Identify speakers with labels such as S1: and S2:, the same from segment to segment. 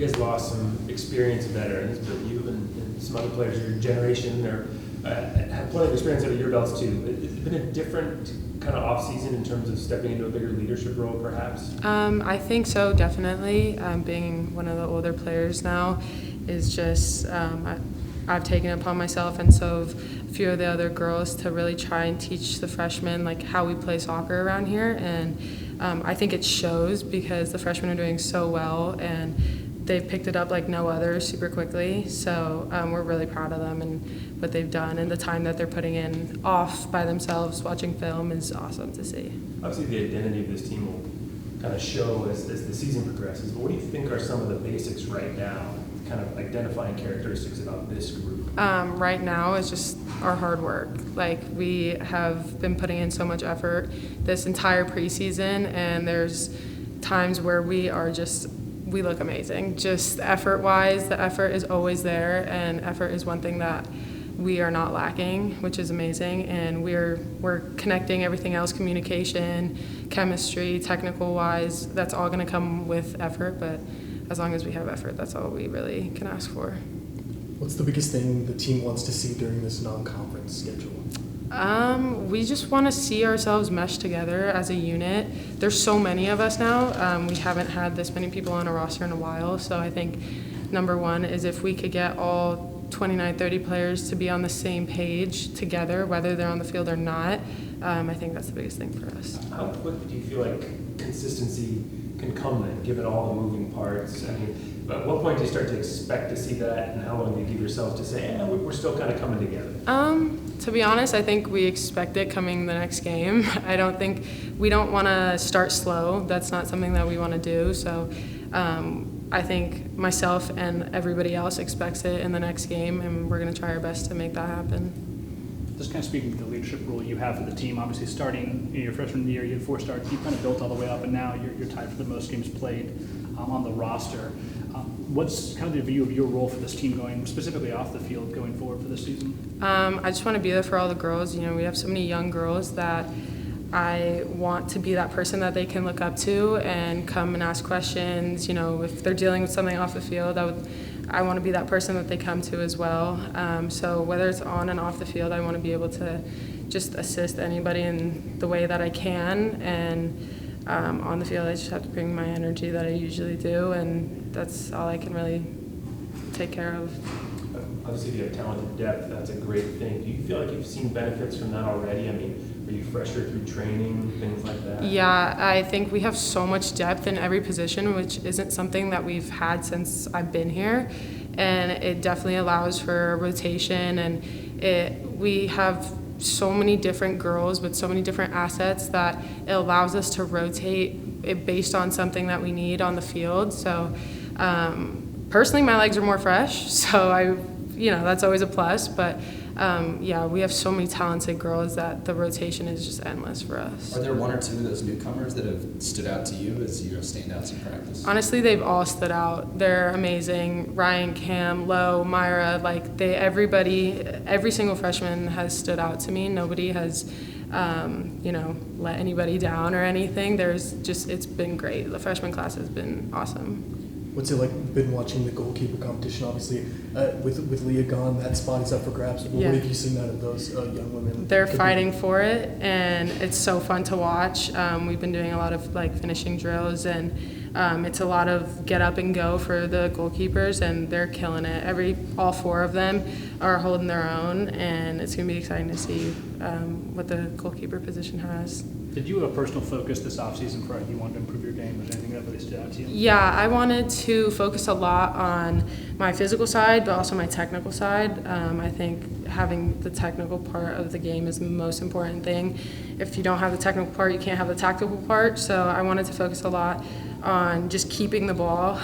S1: guys lost some experienced veterans, but you and some other players of your generation have plenty of experience under your belts too. It's been a different kind of off-season in terms of stepping into a bigger leadership role, perhaps?
S2: I think so, definitely. Being one of the older players now is just, I've taken it upon myself, and so have a few of the other girls, to really try and teach the freshmen like how we play soccer around here. And I think it shows because the freshmen are doing so well, and they've picked it up like no other super quickly. So we're really proud of them and what they've done, and the time that they're putting in off by themselves watching film is awesome to see.
S1: Obviously the identity of this team will kind of show as the season progresses, but what do you think are some of the basics right now, kind of identifying characteristics about this group?
S2: Right now is just our hard work. Like, we have been putting in so much effort this entire preseason, and there's times where we look amazing. Just effort-wise, the effort is always there, and effort is one thing that we are not lacking, which is amazing. And we're connecting everything else, communication, chemistry, technical-wise. That's all going to come with effort, but as long as we have effort, that's all we really can ask for.
S3: What's the biggest thing the team wants to see during this non-conference schedule?
S2: We just want to see ourselves mesh together as a unit. There's so many of us now. We haven't had this many people on a roster in a while, so I think number one is if we could get all 29, 30 players to be on the same page together, whether they're on the field or not, I think that's the biggest thing for us.
S1: How quick do you feel like consistency can come then, given all the moving parts? I mean, at what point do you start to expect to see that, and how long do you give yourself to say, we're still kind of coming together?
S2: To be honest, I think we expect it coming the next game. We don't want to start slow. That's not something that we want to do. So I think myself and everybody else expects it in the next game, and we're going to try our best to make that happen.
S4: Just kind of speaking to the leadership role you have for the team, obviously starting in your freshman year, you had 4 starts, you kind of built all the way up, and now you're tied for the most games played on the roster. What's kind of the view of your role for this team going, specifically off the field, going forward for this season? I
S2: just want to be there for all the girls. You know, we have so many young girls that I want to be that person that they can look up to and come and ask questions. You know, if they're dealing with something off the field, I want to be that person that they come to as well. So whether it's on and off the field, I want to be able to just assist anybody in the way that I can. And on the field, I just have to bring my energy that I usually do, and that's all I can really take care of.
S1: Obviously, if you have talented depth, that's a great thing. Do you feel like you've seen benefits from that already? I mean, are you fresher through training, things like that?
S2: Yeah, I think we have so much depth in every position, which isn't something that we've had since I've been here. And it definitely allows for rotation, and we have so many different girls with so many different assets that it allows us to rotate it based on something that we need on the field. So personally, my legs are more fresh, so that's always a plus. But we have so many talented girls that the rotation is just endless for us.
S5: Are there one or two of those newcomers that have stood out to you as standouts in practice?
S2: Honestly, they've all stood out. They're amazing. Ryan, Cam, Lo, Myra, every single freshman has stood out to me. Nobody has, let anybody down or anything. It's been great. The freshman class has been awesome.
S3: What's it like been watching the goalkeeper competition? Obviously, with Leah gone, that spot is up for grabs. What have you seen out of those young women?
S2: They're fighting for it, and it's so fun to watch. We've been doing a lot of finishing drills, and it's a lot of get up and go for the goalkeepers, and they're killing it. All 4 of them are holding their own, and it's going to be exciting to see what the goalkeeper position has.
S4: Did you have a personal focus this offseason for you wanted to improve your game? Was there anything that really stood out to you?
S2: Yeah, I wanted to focus a lot on my physical side, but also my technical side. I think having the technical part of the game is the most important thing. If you don't have the technical part, you can't have the tactical part. So I wanted to focus a lot on just keeping the ball,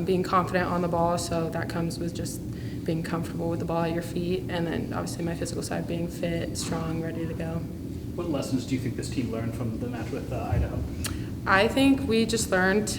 S2: being confident on the ball. So that comes with just being comfortable with the ball at your feet. And then obviously my physical side, being fit, strong, ready to go.
S4: What lessons do you think this team learned from the match with Idaho?
S2: I think we just learned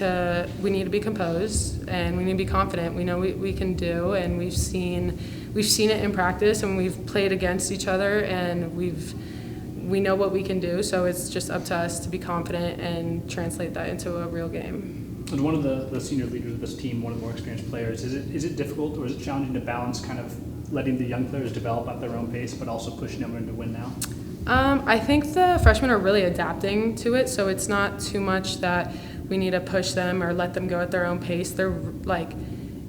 S2: we need to be composed and we need to be confident. We know we can do, and we've seen it in practice, and we've played against each other, and we know what we can do. So it's just up to us to be confident and translate that into a real game.
S4: As one of the senior leaders of this team, one of the more experienced players, is it difficult or is it challenging to balance kind of letting the young players develop at their own pace, but also pushing them to win now?
S2: I think the freshmen are really adapting to it, so it's not too much that we need to push them or let them go at their own pace. They're like,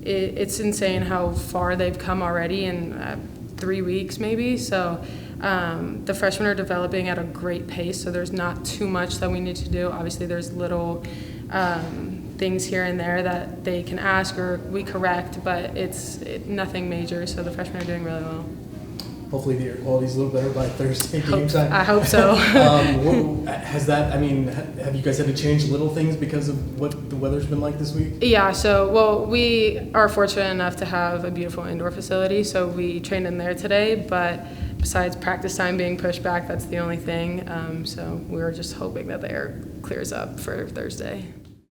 S2: it's insane how far they've come already in 3 weeks maybe. So the freshmen are developing at a great pace, so there's not too much that we need to do. Obviously, there's little things here and there that they can ask or we correct, but it's nothing major. So the freshmen are doing really well.
S3: Hopefully the air quality is a little better by Thursday game time.
S2: I hope so.
S3: Has that, I mean, have you guys had to change little things because of what the weather's been like this week?
S2: Yeah, so, we are fortunate enough to have a beautiful indoor facility, so we trained in there today, but besides practice time being pushed back, that's the only thing. So we were just hoping that the air clears up for Thursday.